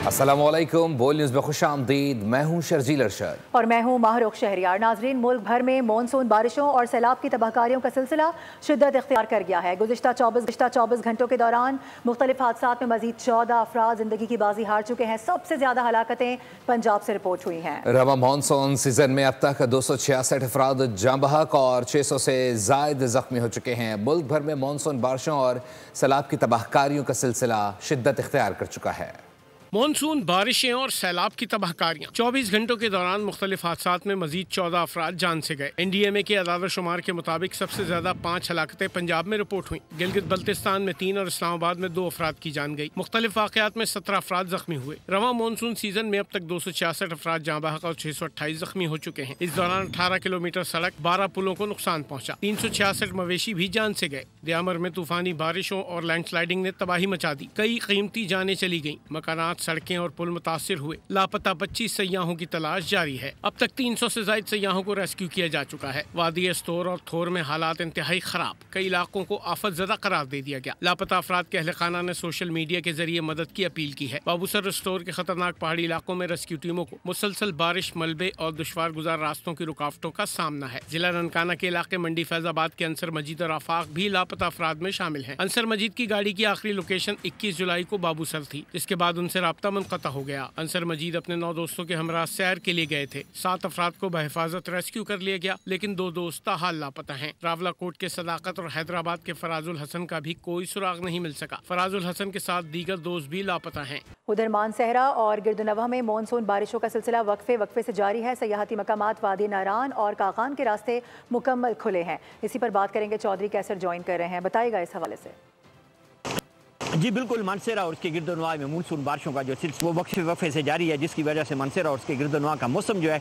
अस्सलाम वालेकुम, बोल न्यूज़ में खुश आमदीद। मैं हूँ शर्जील अरशद और मैं हूँ माहरुख शहरियार। नाजरीन, मुल्क भर में मानसून बारिशों और सैलाब की तबाहकारियों का सिलसिला शिद्दत इख्तियार कर गया है। गुज़िश्ता 24 घंटों के दौरान मुख्तलिफ हादसात में मजीद 14 अफराद जिंदगी की बाजी हार चुके हैं। सबसे ज्यादा हलाकतें पंजाब से रिपोर्ट हुई हैं। रवा मानसून सीजन में अब तक 266 अफराद जाँ बहक और 600 से जायद जख्मी हो चुके हैं। मुल्क भर में मानसून बारिशों और सैलाब की तबाहकारियों का सिलसिला शिद्दत इख्तियार कर चुका है। मानसून बारिशें और सैलाब की तबाहकारियां 24 घंटों के दौरान मुख्तलिफ हादसात में मजीद 14 अफराद जान से गए। NDMA के अदाद शुमार के मुताबिक सबसे ज्यादा 5 हलाकतें पंजाब में रिपोर्ट हुई। गिलगित बल्तिस्तान में 3 और इस्लामाबाद में 2 अफराद की जान गई। मुख्तलिफ वाकयात में 17 अफराद जख्मी हुए। रवा मानसून सीजन में अब तक 266 अफराद जाँ बहक और 628 जख्मी हो चुके हैं। इस दौरान 18 किलोमीटर सड़क, 12 पुलों को नुकसान पहुंचा। 366 मवेशी भी जान से गए। दियामर में तूफानी बारिशों और लैंडस्लाइडिंग ने तबाही मचा दी। कई कीमती जानें चली गईं। मकानात, सड़कें और पुल मुतासिर हुए। लापता 25 सयाहों की तलाश जारी है। अब तक 300 से ज्यादा सयाहों को रेस्क्यू किया जा चुका है। वादी एस्तोर और थोर में हालात इंतहाई खराब, कई इलाकों को आफत ज़दा करार दे दिया गया। लापता अफराद के अहल खाना ने सोशल मीडिया के जरिए मदद की अपील की है। बाबूसर स्टोर के खतरनाक पहाड़ी इलाकों में रेस्क्यू टीमों को मुसलसल बारिश, मलबे और दुश्वार गुजार रास्तों की रुकावटों का सामना है। जिला ननकाना के इलाके मंडी फैजाबाद के अंसर मजीद और आफाक भी लापता अफराद में शामिल हैं। अंसर मजीद की गाड़ी की आखिरी लोकेशन 21 जुलाई को बाबूसर थी, जिसके बाद उनसे राब्ता मुनक़ता हो गया। अंसर मजीद अपने 9 दोस्तों के हमरा सैर के लिए गए थे। 7 अफराद को बहिफाजत रेस्क्यू कर लिया गया, लेकिन 2 दोस्त ताहाल लापता हैं। रावलाकोट के सदाकत और हैदराबाद के फराजुल हसन का भी कोई सुराग नहीं मिल सका। फराजुल हसन के साथ दीगर दोस्त भी लापता हैं। उधर मानसहरा और गिरदनवा में मानसून बारिशों का सिलसिला वक्फे से जारी है। सयाहती मकामात वादी नारान और काकान के रास्ते मुकम्मल खुले हैं। इसी पर बात करेंगे, चौधरी कैसर ज्वाइन कर रहे हैं, बताइएगा इस हवाले से। जी बिल्कुल, मानसहरा और उसके गिरदनवा में मानसून बारिशों का जो सिलसिला वो वक्फे से जारी है, जिसकी वजह से मानसहरा और उसके गिरदनवा का मौसम जो है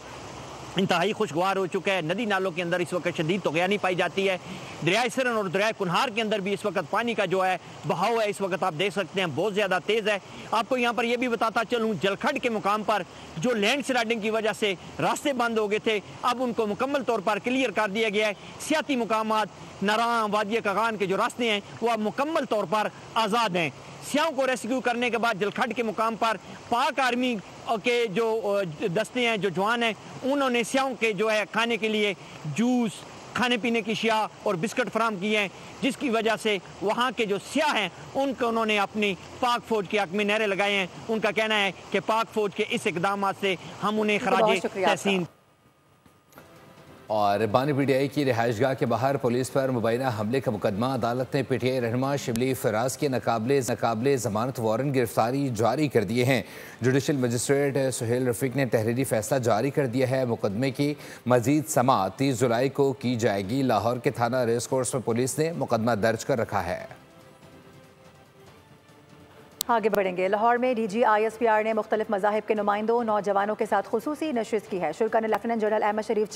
इंतहाई खुशगवार हो चुका है। नदी नालों के अंदर इस वक्त शदीद तग़यानी पाई जाती है। दरियाए सरन और दरियाए कुन्हार के अंदर भी इस वक्त पानी का जो है बहाव है, इस वक्त आप देख सकते हैं बहुत ज़्यादा तेज़ है। आपको यहाँ पर यह भी बताता चलूँ, जलखड के मुकाम पर जो लैंड स्लाइडिंग की वजह से रास्ते बंद हो गए थे, अब उनको मुकम्मल तौर पर क्लियर कर दिया गया है। सियाती मुकामात, नारां, वादी कागान के जो रास्ते हैं वो अब मुकम्मल तौर पर आज़ाद हैं। सियाहों को रेस्क्यू करने के बाद जलखड के मुकाम पर पाक आर्मी के जो दस्ते हैं, जो जवान हैं, उन्होंने सियाहों के जो है खाने के लिए जूस, खाने पीने की अशिया और बिस्किट फराम किए हैं, जिसकी वजह से वहाँ के जो सियाह हैं उनको उन्होंने अपनी पाक फौज के हक में नारे लगाए हैं। उनका कहना है कि पाक फौज के इस इकदाम से हम उन्हें खराज तहसीन। और बानी PTI की रिहाइशगाह के बाहर पुलिस पर मुबैना हमले का मुकदमा अदालत ने PTI रहनुमा शिबली फराज के नाकाबिले ज़मानत वारंट गिरफ्तारी जारी कर दिए हैं। जुडिशल मजिस्ट्रेट सुहेल रफ़ीक ने तहरीरी फैसला जारी कर दिया है। मुकदमे की मजीद समाअत 30 जुलाई को की जाएगी। लाहौर के थाना रेस कोर्स में पुलिस ने मुकदमा दर्ज कर रखा है। आगे बढ़ेंगे। लाहौर में DG ISPR ने मुख्तलिफ मज़ाहिब के नुमाइंदों, नौजवानों के साथ खुसूसी नशिस्त की है। शुरा ने लेफ्टिनेंट जनरल अहमद शरीफ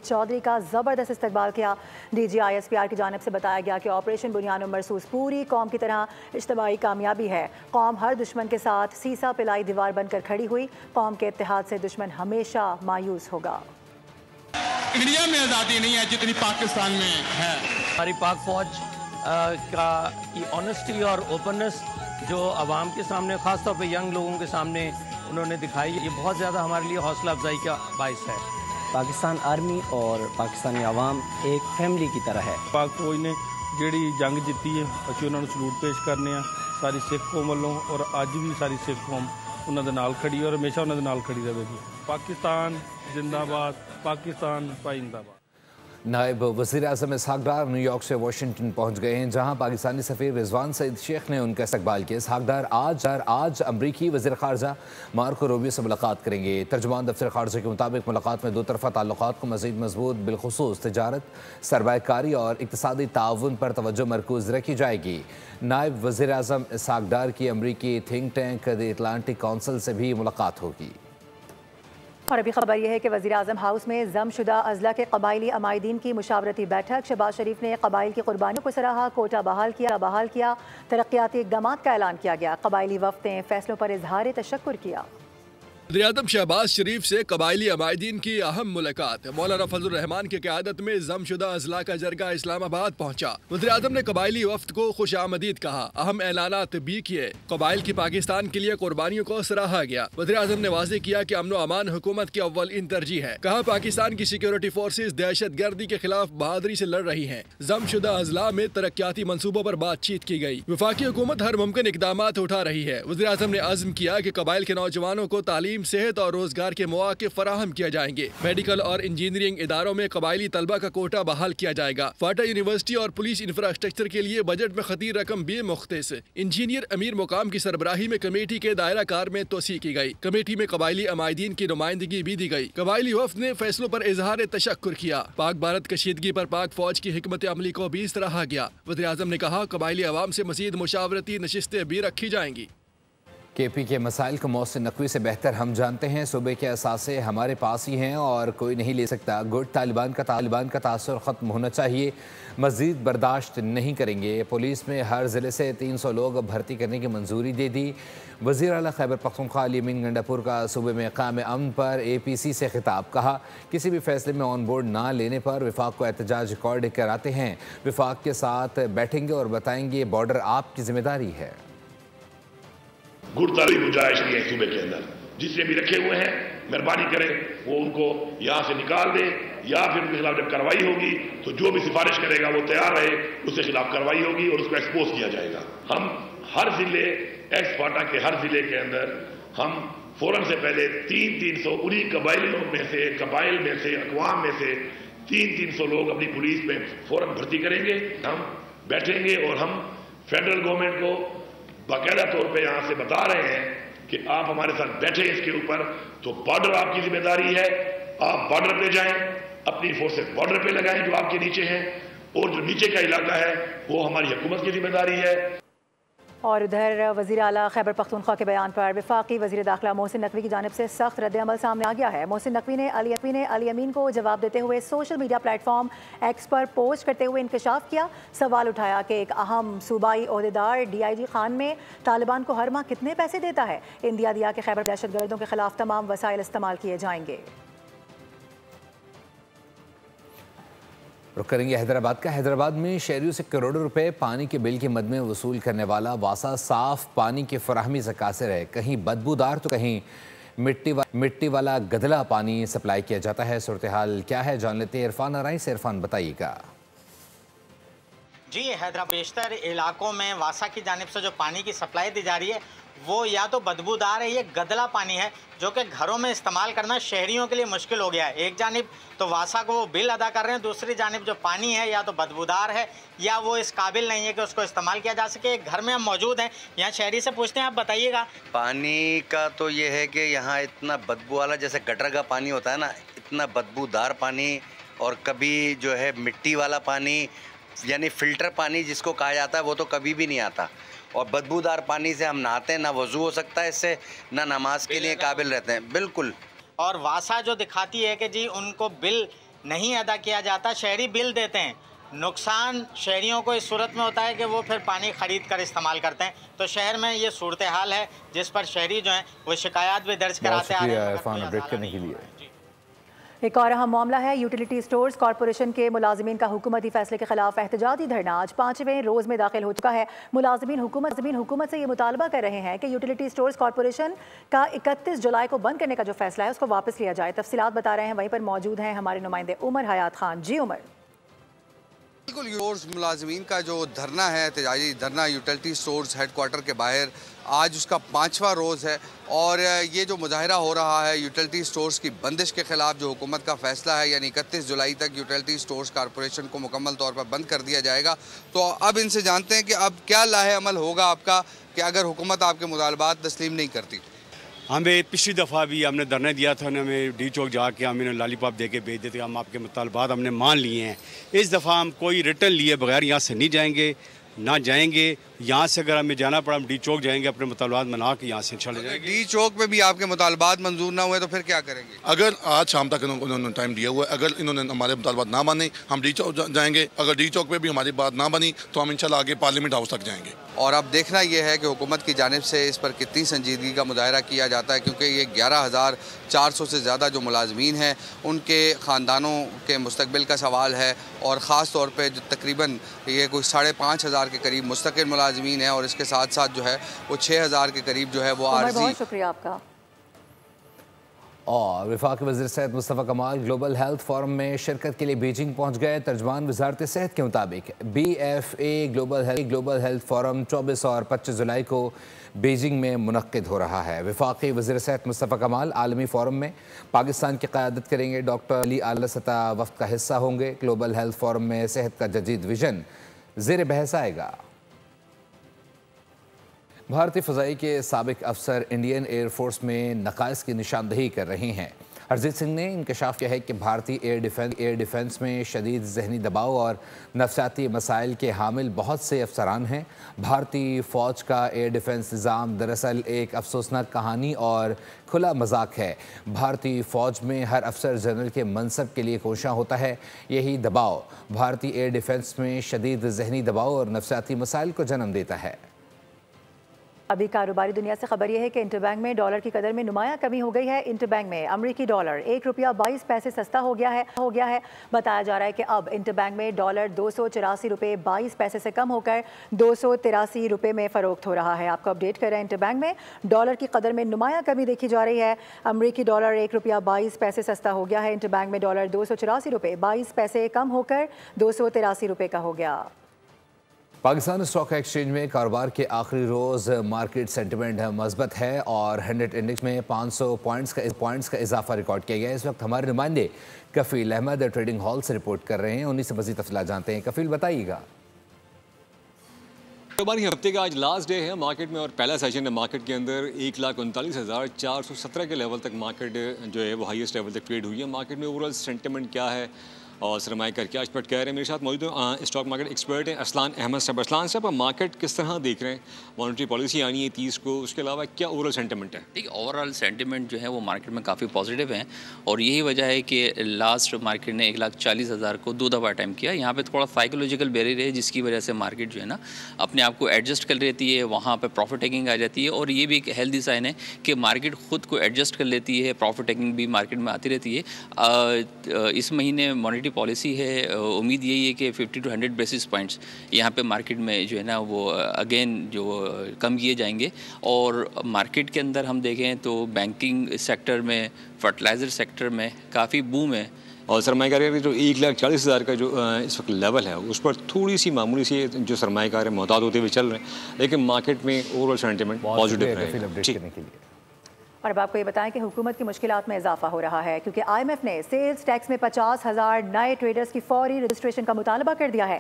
चौधरी का ज़बरदस्त इस्तकबाल किया। DG ISPR की जानिब से बताया गया कि ऑपरेशन बुनियान मरसूस पूरी कौम की तरह इज्तिमाई कामयाबी है। कौम हर दुश्मन के साथ सीसा पिलाई दीवार बनकर खड़ी हुई। कौम के इत्तेहाद से दुश्मन हमेशा मायूस होगा। इंडिया में आज़ादी नहीं है जितनी पाकिस्तान में है। हमारी पाक फौज की ऑनेस्टी और ओपननेस जो आवाम के सामने, ख़ासतौर पे यंग लोगों के सामने उन्होंने दिखाई, ये बहुत ज़्यादा हमारे लिए हौसला अफजाई का बाइस है। पाकिस्तान आर्मी और पाकिस्तानी आवाम एक फैमिली की तरह है। पाक फौज ने ਜਿਹੜੀ जंग जीती है, ਅਸੀਂ ਉਹਨਾਂ ਨੂੰ ਸਲੂਟ ਪੇਸ਼ ਕਰਨੇ ਆ ਸਾਰੀ ਸਿੱਖ ਕੌਮ ਵੱਲੋਂ, ਔਰ ਅੱਜ ਵੀ ਸਾਰੀ ਸਿੱਖ ਕੌਮ ਉਹਨਾਂ ਦੇ ਨਾਲ ਖੜੀ ਹੈ ਔਰ ਹਮੇਸ਼ਾ ਉਹਨਾਂ ਦੇ ਨਾਲ ਖੜੀ ਰਹੇਗੀ। पाकिस्तान जिंदाबाद, पाकिस्तान पाइंदाबाद। नायब वज़ीर आज़म इसहाक डार न्यूयॉर्क से वाशिंगटन पहुँच गए हैं, जहाँ पाकिस्तानी सफ़ीर रिजवान सईद शेख ने उनका इस्तकबाल किया। इसहाक डार आज अमरीकी वज़ीर ख़ारजा मार्को रूबियो से मुलाकात करेंगे। तर्जुमान दफ्तर ख़ारजा के मुताबिक मुलाकात में 2 तरफ़ा ताल्लुक़ात को मज़ीद मजबूत, बिलख़ुसूस तिजारत, सरमायाकारी और इक़्तिसादी ताउन पर तवज्जो मरकूज़ रखी जाएगी। नायब वज़ीर आज़म इसहाक डार की अमरीकी think tank the Atlantic council से भी मुलाकात होगी। और अभी खबर यह है कि वज़ीर आज़म हाउस में ज़मशुदा अज़ला के क़बायली अमायदीन की मुशावरती बैठक। शहबाज शरीफ ने क़बाइल की क़ुरबानियों को सराहा, कोटा बहाल किया, तरक्याती इक़दामात का ऐलान किया गया। क़बायली वफ़द ने फ़ैसलों पर इज़हार तशक्कुर किया। वज़ीर-ए-आज़म शहबाज शरीफ से कबायली अमायदीन की अहम मुलाकात। मौलाना फजल रहमान की क़यादत में जमशुदा अजला का जरगा इस्लामाबाद पहुँचा। वज़ीर-ए-आज़म ने कबायली वफ्द को खुश आमदीद कहा, अहम ऐलानात भी किए। कबाइल की पाकिस्तान के लिए कुर्बानियों को सराहा गया। वज़ीर-ए-आज़म ने वाज़ेह किया कि अमन व अमान हुकूमत की अव्वल इन तरजीह है। कहा, पाकिस्तान की सिक्योरिटी फोर्सेज दहशत गर्दी के खिलाफ बहादुरी से लड़ रही हैं। जमशुदा अजला में तरक्याती मनसूबों पर बातचीत की गई। वफाकी हुकूमत हर मुमकिन इक़दामात उठा रही है। वज़ीर-ए-आज़म ने अज़्म किया कि कबाइल के नौजवानों को तालीम, सेहत और रोजगार के मौके फराहम किए जाएंगे। मेडिकल और इंजीनियरिंग इदारों में कबायली तलबा का कोटा बहाल किया जाएगा। फाटा यूनिवर्सिटी और पुलिस इंफ्रास्ट्रक्चर के लिए बजट में खतीर रकम भी मुख्तस। इंजीनियर अमीर मुकाम की सरबराही में कमेटी के दायरा कार में तोसी की गई। कमेटी में कबायली अमायदीन की नुमाइंदगी भी दी गई। कबायली वफ्द ने फैसलों पर इजहार तशक्कुर किया। पाक भारत कशीदगी पर पाक फौज की हिकमत अमली को भी सराहा गया। वज़ीर-ए-आज़म ने कहा, कबायली अवाम से मजीद मुशावरती नशिस्तें भी रखी जाएंगी। KP के मसाइल को मोहसिन नकवी से बेहतर हम जानते हैं। सूबे के असासे हमारे पास ही हैं और कोई नहीं ले सकता। गुट तालिबान का तासुर ख़त्म होना चाहिए, मज़ीद बर्दाश्त नहीं करेंगे। पुलिस में हर ज़िले से 300 लोग भर्ती करने की मंजूरी दे दी। वज़ीर आला खैबर पख्तूनख्वा अली अमीन गंडापुर का सूबे में क़याम अमन पर APC से खिताब। कहा, किसी भी फैसले में ऑन बोर्ड ना लेने पर विफाक को एहतजाज रिकॉर्ड कराते हैं। विफाक के साथ बैठेंगे और बताएंगे बॉर्डर आपकी जिम्मेदारी है। गुट तालीब गुजारिश की है सूबे के अंदर जिससे भी रखे हुए हैं, मेहरबानी करें वो उनको यहाँ से निकाल दे, या फिर उनके खिलाफ जब कार्रवाई होगी तो जो भी सिफारिश करेगा वो तैयार रहे, उसके खिलाफ कार्रवाई होगी और उसको एक्सपोज किया जाएगा। हम हर जिले, एक्स फाटा के हर जिले के अंदर हम फौरन से पहले 300 उन्हीं कबाइलों में से, कबाइल में से, अकवाम में से 300 लोग अपनी पुलिस में फौरन भर्ती करेंगे। हम बैठेंगे और हम फेडरल गवर्नमेंट को बाकायदा तौर पे यहाँ से बता रहे हैं कि आप हमारे साथ बैठे इसके ऊपर, तो बॉर्डर आपकी जिम्मेदारी है। आप बॉर्डर पे जाएं, अपनी फोर्सेस बॉर्डर पे लगाएं जो आपके नीचे हैं, और जो नीचे का इलाका है वो हमारी हुकूमत की जिम्मेदारी है। और उधर वज़ीर आला खैबर पख्तूनख्वा के बयान पर वफाकी वज़ीर दाखिला मोहसिन नकवी की जानिब से सख्त रद्द-ए-अमल सामने आ गया है। मोहसिन नकवी ने अली अमीन को जवाब देते हुए सोशल मीडिया प्लेटफॉर्म एक्स पर पोस्ट करते हुए इंकशाफ किया। सवाल उठाया कि एक अहम सूबाई ओहदेदार DIG खान में तालिबान को हर माह कितने पैसे देता है। इंदिया दिया कि खैबर दहशतगर्दों के खिलाफ तमाम वसाइल इस्तेमाल किए जाएंगे। रुक करेंगे हैदराबाद का। हैदराबाद में शहरियों से करोड़ों रुपए पानी के बिल के मद में वसूल करने वाला वासा साफ पानी की फराहमी से कासिर है। कहीं बदबूदार तो कहीं मिट्टी वाला गदला पानी सप्लाई किया जाता है। सूरत हाल क्या है जान लेते हैं इरफान आराई से। इरफान बताइएगा। जी, हैदराबाद बेशतर इलाकों में वासा की जानिब से जो पानी की सप्लाई दी जा रही है वो या तो बदबूदार है, ये गदला पानी है जो कि घरों में इस्तेमाल करना शहरियों के लिए मुश्किल हो गया है। एक जानिब तो वासा को वो बिल अदा कर रहे हैं, दूसरी जानिब जो पानी है या तो बदबूदार है या वो इस काबिल नहीं है कि उसको इस्तेमाल किया जा सके। एक घर में हम मौजूद हैं, यहाँ शहरी से पूछते हैं, आप बताइएगा। पानी का तो ये है कि यहाँ इतना बदबू वाला, जैसे गटर का पानी होता है ना, इतना बदबूदार पानी, और कभी जो है मिट्टी वाला पानी यानी फ़िल्टर पानी जिसको कहा जाता है वो तो कभी भी नहीं आता। और बदबूदार पानी से हम नहाते हैं, ना वज़ू हो सकता है इससे, ना नमाज के लिए काबिल रहते हैं। बिल्कुल। और वासा जो दिखाती है कि जी उनको बिल नहीं अदा किया जाता, शहरी बिल देते हैं। नुकसान शहरियों को इस सूरत में होता है कि वो फिर पानी ख़रीद कर इस्तेमाल करते हैं। तो शहर में ये सूरत हाल है जिस पर शहरी जो हैं वो शिकायत भी दर्ज कराते आ रहे हैं। एक और अहम मामला है यूटिलिटी स्टोर्स कॉरपोरेशन के मुलाजिमीन का हुकूमती फैसले के खिलाफ एहतजाजी धरना आज 5वें रोज़ में दाखिल हो चुका है। मुलाजिमीन हुकूमत से ये मुतालबा कर रहे हैं कि यूटिलिटी स्टोर्स कॉरपोरेशन का 31 जुलाई को बंद करने का जो फैसला है उसको वापस लिया जाए। तफसीलात बता रहे हैं, वहीं पर मौजूद हैं हमारे नुमाइंदे उमर हयात खान। जी उमर। बिल्कुल, स्टोर्स मुलाजिमीन का जो धरना है, एहतजाजी धरना यूटिलिटी स्टोर्स हेडक्वार्टर के बाहर, आज उसका 5वां रोज़ है। और ये जो मुजाहरा हो रहा है यूटिलिटी स्टोर्स की बंदिश के ख़िलाफ़, जो हुकूमत का फ़ैसला है, यानी 31 जुलाई तक यूटिलिटी स्टोर्स कॉरपोरेशन को मुकम्मल तौर पर बंद कर दिया जाएगा। तो अब इनसे जानते हैं कि अब क्या लाहे अमल होगा आपका, कि अगर हुकूमत आपके मुतालबात तस्लीम नहीं करती। हमें पिछली दफ़ा भी हमने धरना दिया था, हमें डी चौक जाके हमें लॉलीपॉप दे के भेज देते, हम आपके मुतालबात हमने मान लिए हैं। इस दफ़ा हम कोई रिटर्न लिए बगैर यहाँ से नहीं जाएंगे, ना जाएंगे। यहाँ से अगर हमें जाना पड़ा हम डी चौक जाएंगे, अपने मुतालबात मना के यहाँ से चले जाएंगे। डी चौक में भी आपके मुतालबात मंजूर ना हुए तो फिर क्या करेंगे? अगर आज शाम तक उन्होंने टाइम दिया हुआ है, अगर इन्होंने हमारे मुतालबात ना माने हम डी चौक जाएंगे, अगर डी चौक पे भी हमारी बात ना बनी तो हम इंशाल्लाह आगे पार्लियामेंट हाउस तक जाएंगे। और अब देखना यह है कि हुकूमत की जानिब से इस पर कितनी संजीदगी का मुजाहरा किया जाता है, क्योंकि ये 11,400 से ज़्यादा जो मुलाजमीन हैं उनके ख़ानदानों के मुस्तकबिल का सवाल है, और ख़ास तौर पे जो तकरीबन ये कोई 5,500 के करीब मुस्तकिल मुलाजमीन हैं, और इसके साथ साथ जो है वो 6,000 के करीब जो है वो आर्जी। बहुत शुक्रिया आपका। और वफाकी वज़ीर सेहत मुस्तफ़ा कमाल ग्लोबल हेल्थ फोरम में शिरकत के लिए बीजिंग पहुँच गए। तर्जमान वज़ारत सेहत के मुताबिक BFA ग्लोबल हेल्थ फोरम 24 और 25 जुलाई को बीजिंग में मुनक्किद हो रहा है। वफाकी वज़ीर सेहत मुस्तफ़ा कमाल आलमी फोरम में पाकिस्तान की क़यादत करेंगे। डॉक्टर अली आला सतह वफ़द का हिस्सा होंगे। ग्लोबल हेल्थ फोरम में सेहत का जदीद विजन ज़ेर बहस आएगा। भारतीय फ़ज़ाई के साबिक अफसर इंडियन एयर फोर्स में नक़ाइस की निशानदही कर रहे हैं। हरजीत सिंह ने इंकशाफ किया है कि भारतीय एयर डिफेंस में शदीद जहनी दबाव और नफसियाती मसाइल के हामिल बहुत से अफसरान हैं। भारतीय फ़ौज का एयर डिफेंस निज़ाम दरअसल एक अफसोसनाक कहानी और खुला मजाक है। भारतीय फ़ौज में हर अफसर जनरल के मनसब के लिए कोशां होता है। यही दबाव भारतीय एयर डिफेंस में शदीद जहनी दबाव और नफसियाती मसाइल को जन्म देता है। अभी कारोबारी दुनिया से खबर यह है कि इंटरबैंक में डॉलर की कदर में नुमाया कमी हो गई है। इंटरबैंक में अमरीकी डॉलर 1 रुपया 22 पैसे सस्ता हो गया है। बताया जा रहा है कि अब इंटरबैंक में डॉलर 284 रुपये 22 पैसे से कम होकर 283 रुपये में फ़रोख्त हो रहा है। आपको अपडेट कर रहे हैं, इंटरबैंक में डॉलर की कदर में नुमाया कमी देखी जा रही है। अमरीकी डॉलर 1 रुपया 22 पैसे सस्ता हो गया है। इंटरबैंक में डॉलर 284 रुपये 22 पैसे कम होकर 283 रुपये का हो गया। पाकिस्तान स्टॉक एक्सचेंज में कारोबार के आखिरी रोज़ मार्केट सेंटिमेंट मज़बूत है और 100 इंडेक्स में 500 पॉइंट्स का इजाफा रिकॉर्ड किया गया है। इस वक्त हमारे नुमाइंदे कफील अहमद ट्रेडिंग हॉल से रिपोर्ट कर रहे हैं। उन्हीं से मज़ीद तफसीलात जानते हैं। कफील बताइएगा। कारोबारी हफ्ते का आज लास्ट डे है मार्केट में और पहला सेशन है मार्केट के अंदर 1,39,417 के लेवल तक मार्केट जो है वो हाईएस्ट लेवल तक ट्रेड हुई है। मार्केट में ओवरऑल सेंटिमेंट क्या है और सरमाएकार क्या एक्सपर्ट कह रहे हैं। मेरे साथ मौजूद स्टॉक मार्केट एक्सपर्ट हैं असलान अहमद साहब। असलान साहब, मार्केट किस तरह देख रहे हैं? मॉनेटरी पॉलिसी आनी है 30 को, उसके अलावा क्या ओवरऑल सेंटिमेंट है? देखिए, ओवरऑल सेंटिमेंट जो है वो मार्केट में काफ़ी पॉजिटिव है और यही वजह है कि लास्ट मार्केट ने 1,40,000 को 2 दफ़ा अटैम्प्ट किया। यहाँ पे थोड़ा साइकोलॉजिकल बैरियर है जिसकी वजह से मार्केट जो है ना अपने आप को एडजस्ट कर लेती है, वहाँ पर प्रॉफिट टेकिंग आ जाती है और ये भी एक हेल्दी साइन है कि मार्केट खुद को एडजस्ट कर लेती है, प्रॉफिट टेकिंग भी मार्केट में आती रहती है। इस महीने मॉनेटरी पॉलिसी है, उम्मीद यही है कि 50 to 100 बेसिस पॉइंट्स यहाँ पे मार्केट में जो है ना वो अगेन जो कम किए जाएंगे। और मार्केट के अंदर हम देखें तो बैंकिंग सेक्टर में, फर्टिलाइज़र सेक्टर में काफ़ी बूम है। और सरमाएकार जो 1,40,000 का जो इस वक्त लेवल है उस पर थोड़ी सी मामूली सी जो सरमाएकार मोहतात होते हुए चल रहे हैं, लेकिन मार्केट में ओवरऑल सेंटिमेंट पॉजिटिव है। और अब आपको ये बताएं कि हुकूमत की मुश्किलात में इजाफा हो रहा है क्योंकि IMF ने सेल्स टैक्स में 50,000 नए ट्रेडर्स की फौरी रजिस्ट्रेशन का मुतालबा कर दिया है।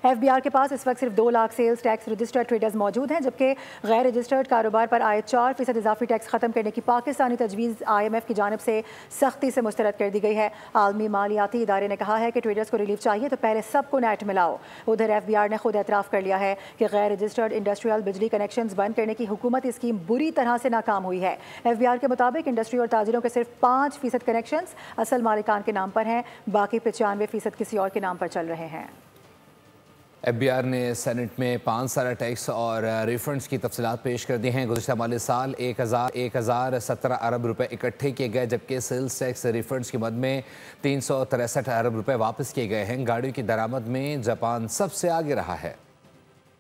FBR के पास इस वक्त सिर्फ 2 lakh sales tax registered traders मौजूद हैं, जबकि गैर रजिस्टर्ड कारोबार पर आए 4% इजाफी टैक्स खत्म करने की पाकिस्तानी तजवीज़ IMF की जानिब से सख्ती से मुस्तरद कर दी गई है। आलमी मालियाती इदारे ने कहा है कि ट्रेडर्स को रिलीफ चाहिए तो पहले सबको नेट मिलाओ। उधर FBR ने खुद एतराफ़ कर लिया है कि गैर रजिस्टर्ड इंडस्ट्रियल बिजली कनेक्शंस बंद करने की हुकूमती स्कीम बुरी तरह से नाकाम हुई है। FBR के मुताबिक इंडस्ट्री और ताजिरों के सिर्फ 5% कनेक्शंस असल मालिकान के नाम पर हैं, बाकी 95% किसी और के नाम पर चल रहे हैं। FBR ने सेनेट में 5 साल टैक्स और रिफंड्स की तफसीलात पेश कर दी हैं। गुज़श्ता माली साल 1,017 अरब रुपए इकट्ठे किए गए, जबकि सेल्स टैक्स रिफंड्स की मद में 363 अरब रुपए वापस किए गए हैं। गाड़ियों की दरामद में जापान सबसे आगे रहा है।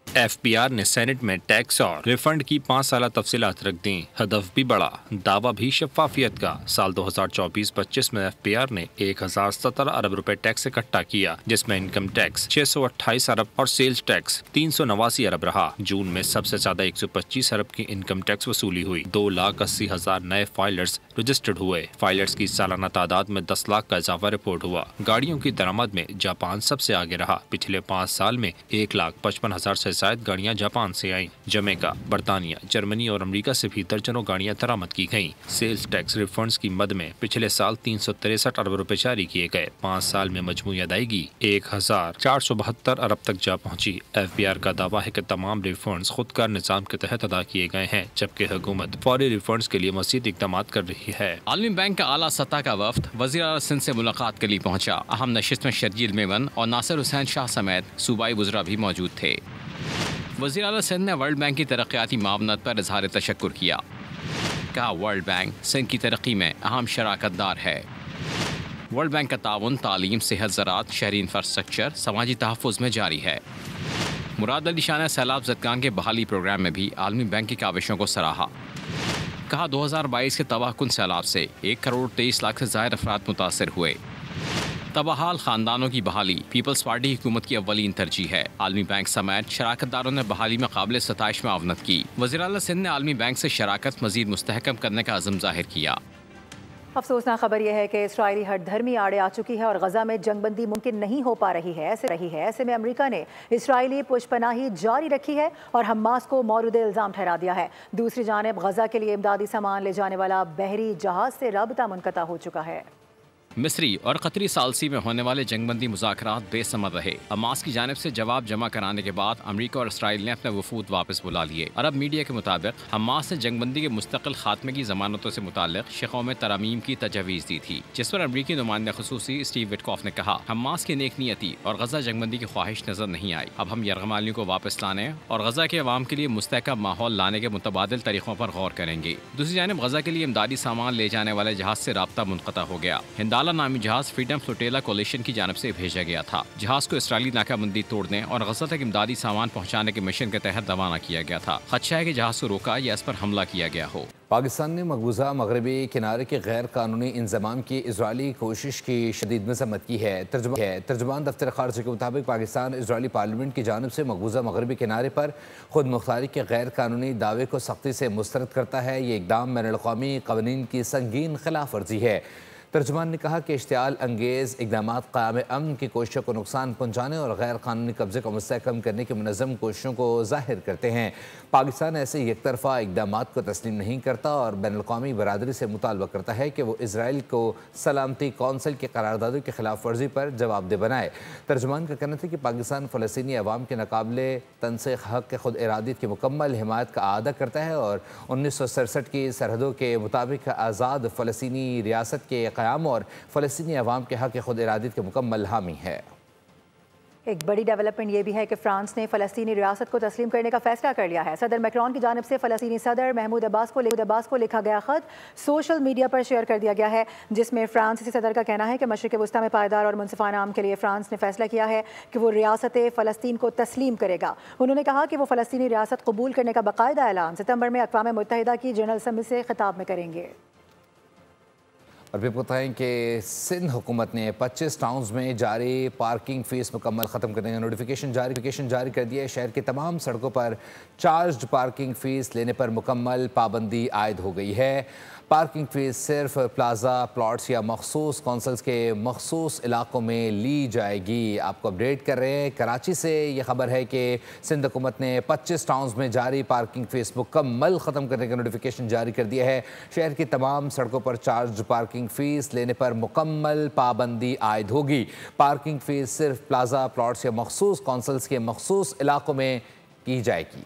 FBR ने सेनेट में टैक्स और रिफंड की 5 साल तफसीलात रख दी। हदफ भी बड़ा, दावा भी शफाफियत का। साल 2024-25 में FBR ने 1,017 अरब रुपए टैक्स इकट्ठा किया, जिसमें इनकम टैक्स 628 अरब और सेल्स टैक्स 389 अरब रहा। जून में सबसे ज्यादा 125 अरब की इनकम टैक्स वसूली हुई। 2,80,000 नए फाइलर्स रजिस्टर्ड हुए। फाइलर्स की सालाना तादाद में 10 लाख का इजाफा रिपोर्ट हुआ। गाड़ियों की दरामद में जापान सबसे आगे रहा। पिछले 5 साल में 1,55,000 से शायद गाड़ियाँ जापान से आईं। जमैका, बरतानिया, जर्मनी और अमेरिका से भी दर्जनों गाड़ियाँ दरामद की गईं। सेल्स टैक्स रिफंड्स की मद में पिछले साल 363 अरब रुपए जारी किए गए। 5 साल में मजमूई अदायगी 1472 अरब तक जा पहुंची। FBR का दावा है कि तमाम रिफंड्स खुदकार निज़ाम के तहत अदा किए गए हैं, जबकि हुकूमत फौरी रिफंड्स के लिए मज़ीद इक़दाम कर रही है। आलमी बैंक का आला सतह का वफ्द वज़ीर आला सिंध से मुलाकात के लिए पहुंचा। अहम नशिस्त में शर्जील मेमन और नासिर हुसैन शाह समेत सूबाई वज़रा भी मौजूद थे। वज़ीर आला सिंध ने वर्ल्ड बैंक की तरक्याती मावनत पर इज़हार तशक्कुर किया। कहा वर्ल्ड बैंक सिंध की तरक्की में अहम शराकतदार है। वर्ल्ड बैंक का ताउन तालीम, सेहत, ज़राअत, शहरी इंफ्रास्ट्रक्चर, समाजी तहफ़्फ़ुज़ में जारी है। मुराद अली शाह ने सैलाब ज़दगान के बहाली प्रोग्राम में भी आलमी बैंक की काविशों को सराहा। कहा 2022 के तबाहकुन सैलाब से 1 करोड़ 23 लाख से ज़ायद अफराद मुतासर हुए। तबाहाल ख़ानदानों की बहाली पीपल्स पार्टी हुकूमत की अव्वलीन तरजीह है। आलमी बैंक समेत शराकतदारों ने बहाली में काबिल सताइश मावनत की। वज़ीर आला सिंध ने आलमी बैंक से शराकत मज़ीद मुस्तहकम करने का अज़म ज़ाहिर किया। अफसोसनाक खबर यह है कि इसराइली हट धर्मी आड़े आ चुकी है और गजा में जंगबंदी मुमकिन नहीं हो पा रही है। ऐसे में अमेरिका ने इसराइली पुशपनाही जारी रखी है और हमास को मौरूद इल्ज़ाम ठहरा दिया है। दूसरी जानिब गजा के लिए इमदादी सामान ले जाने वाला बहरी जहाज से राबता मुनक़ता हो चुका है। मिस्री और कतरी सालसी में होने वाले जंगबंदी मुज़ाकरात बेसमर रहे। हमास की जानिब से जवाब जमा कराने के बाद अमेरिका और इसराइल ने अपने वफूद वापस बुला लिए। अरब मीडिया के मुताबिक हमास ने जंगबंदी के मुस्तकिल खात्मे की ज़मानतों से मुताल्लिक़ शिक़ों में तरमीम की तजवीज़ दी थी, जिस पर अमरीकी नुमाइंदा ख़ुसूसी स्टीव विटकॉफ ने कहा हमास की नेक नियती और गजा जंगबंदी की ख्वाहिश नज़र नहीं आई। अब हम यरगमालियों को वापस लाने और गजा के अवाम के लिए मुस्तहकम माहौल लाने के मुतबादिल तरीक़ों पर गौर करेंगे। दूसरी जानिब गजा के लिए इमदादी सामान ले जाने वाले जहाज से राब्ता मुनक़ता हो गया। हिंदाला नामी जहाज फ्रीडम फ्लोटेला कोलिशन की जानिब से भेजा गया था। जहाज को इसराइली नाकाबंदी तोड़ने और गजा तक इमदादी सामान पहुँचाने के मिशन के तहत रवाना किया गया था। खदशा है कि जहाज को रोका या इस पर हमला किया गया हो। पाकिस्तान ने मकबूजा मगरबी किनारे के गैर कानूनी इंजमाम की इजरायली कोशिश की शदीद मज़म्मत की है। तर्जुमान दफ्तर खारजा के मुताबिक पाकिस्तान इजरायली पार्लियामेंट की जानिब से मकबूजा मगरबी किनारे पर खुद मुख्तारी के गैर कानूनी दावे को सख्ती से मुस्तरद करता है। ये इक़दाम बैनुल अक़वामी क़वानीन की संगीन खिलाफ वर्जी है। तर्जुमान ने कहा कि इश्तियाल अंगेज़ इक़दामात क़याम अमन की कोशिशों को नुकसान पहुँचाने और गैर कानूनी कब्ज़े को मुस्तहकम करने की मुनज़्ज़म कोशिशों को ज़ाहिर करते हैं। पाकिस्तान ऐसे यकतरफ़ा इक़दामात को तस्लीम नहीं करता और बैनुल अक़वामी बरादरी से मुतालबा करता है कि वो इसराइल को सलामती कौंसिल की करारदादों की खिलाफ वर्जी पर जवाबदेह बनाए। तर्जुमान का कहना था कि पाकिस्तान फ़लस्तीनी अवाम के नाकाबिले तनसीख हक़ के खुद इरादियत की मुकम्मल हिमायत का आदा करता है और 1967 की सरहदों के मुताबिक आज़ाद फ़लस्तीनी रियासत के और फ़लस्तीनी अवाम के हक़ खुद इरादियत के मुकम्मल हामी है। एक बड़ी डेवलपमेंट ये भी है कि फ्रांस ने फ़लस्तीनी रियासत को तस्लीम करने का फैसला कर लिया है। सदर मैक्रोन की जानिब से फ़लस्तीनी सदर महमूद अब्बास को लिखा गया ख़त सोशल मीडिया पर शेयर कर दिया गया है, जिसमें फ्रांसीसी सदर का कहना है कि मशरिक़ वस्ता में पायदार और मुनसिफ़ाना अमन के लिए फ्रांस ने फैसला किया है कि वो रियासत फ़लस्तीन को तस्लीम करेगा। उन्होंने कहा कि वो फ़लस्तीनी रियासत कबूल करने का बाकायदा ऐलान सितंबर में अक़वाम मुत्तहिदा की जनरल असम्बली से खिताब में करेंगे। और भी बताएं कि सिंध हुकूमत ने 25 टाउन्स में जारी पार्किंग फ़ीस मुकम्मल ख़त्म करने का नोटिफिकेशन जारी कर दिया है। शहर की तमाम सड़कों पर चार्ज पार्किंग फ़ीस लेने पर मुकम्मल पाबंदी आयद हो गई है। पार्किंग फ़ीस सिर्फ प्लाजा प्लॉट्स या मखसूस कौंसल्स के मखसूस इलाकों में ली जाएगी। आपको अपडेट कर रहे हैं कराची से ये खबर है कि सिंध हुकूमत ने 25 टाउन्स में जारी पार्किंग फ़ीस मुकम्मल ख़त्म करने का नोटिफिकेशन जारी कर दिया है। शहर की तमाम सड़कों पर चार्ज पार्किंग फ़ीस लेने पर मुकम्मल पाबंदी आयद होगी। पार्किंग फ़ीस सिर्फ प्लाजा प्लॉट्स या मखसूस कौंसल्स के मखसूस इलाकों में की जाएगी।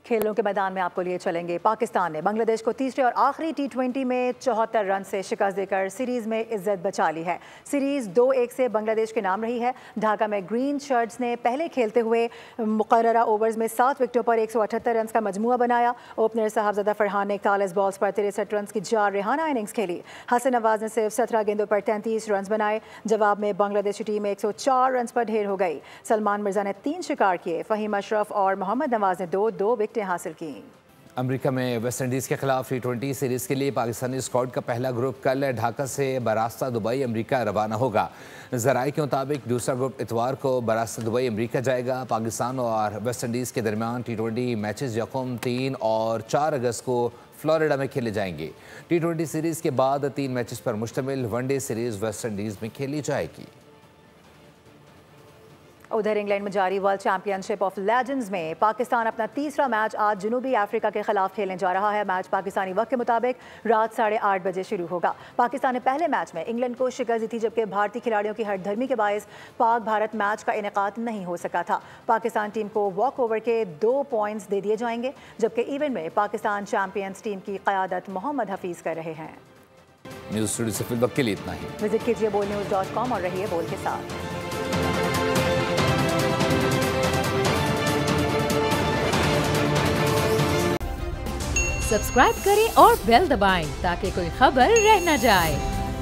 खेलों के मैदान में आपको लिए चलेंगे। पाकिस्तान ने बांग्लादेश को तीसरे और आखिरी T20 में 74 रन से शिकस्त देकर सीरीज़ में इज्जत बचा ली है। सीरीज़ 2-1 से बांग्लादेश के नाम रही है। ढाका में ग्रीन शर्ट्स ने पहले खेलते हुए मुकर्ररा ओवर्स में 7 विकेटों पर 178 रन का मजमुआ बनाया। ओपनर साहबजादा फरहान ने 41 बॉल्स पर 63 रन की जारहाना इनिंग्स खेली। हसन नवाज ने सिर्फ 17 गेंदों पर 33 रन बनाए। जवाब में बांग्लादेशी टीम 104 रन पर ढेर हो गई। सलमान मिर्जा ने 3 शिकार किए। फ़हीम अशरफ और मोहम्मद नवाज ने 2 विकेटें हासिल की। अमेरिका में वेस्ट इंडीज़ के खिलाफ T20 सीरीज़ के लिए पाकिस्तानी स्क्वाड का पहला ग्रुप कल ढाका से बरास्ता दुबई अमेरिका रवाना होगा। ज़राए के मुताबिक दूसरा ग्रुप इतवार को बरास्ता दुबई अमेरिका जाएगा। पाकिस्तान और वेस्ट इंडीज़ के दरमियान T20 मैचेस यकम 3 और 4 अगस्त को फ्लोरिडा में खेले जाएंगे। T20 सीरीज के बाद 3 मैचेस पर मुश्तमिल वनडे सीरीज वेस्ट इंडीज में खेली जाएगी। उधर इंग्लैंड में जारी वर्ल्ड चैंपियनशिप ऑफ लेजेंड्स में पाकिस्तान अपना तीसरा मैच आज जनूबी अफ्रीका के खिलाफ खेलने जा रहा है। मैच पाकिस्तानी वक्त के मुताबिक रात 8:30 बजे शुरू होगा। पाकिस्तान ने पहले मैच में इंग्लैंड को शिकस्त दी थी, जबकि भारतीय खिलाड़ियों की हठधर्मी के बायस पाक भारत मैच का इनेकाद नहीं हो सका था। पाकिस्तान टीम को वॉक ओवर के 2 पॉइंट्स दे दिए जाएंगे, जबकि इवेंट में पाकिस्तान चैंपियंस टीम की क़यादत मोहम्मद हफीज़ कर रहे हैं। न्यूज़ स्टूडियो से फिल वक्त के लिए इतना ही। विजिट कीजिए bolnews.com और रहिए बोल के साथ। सब्सक्राइब करें और बेल दबाएं ताकि कोई खबर रह न जाए।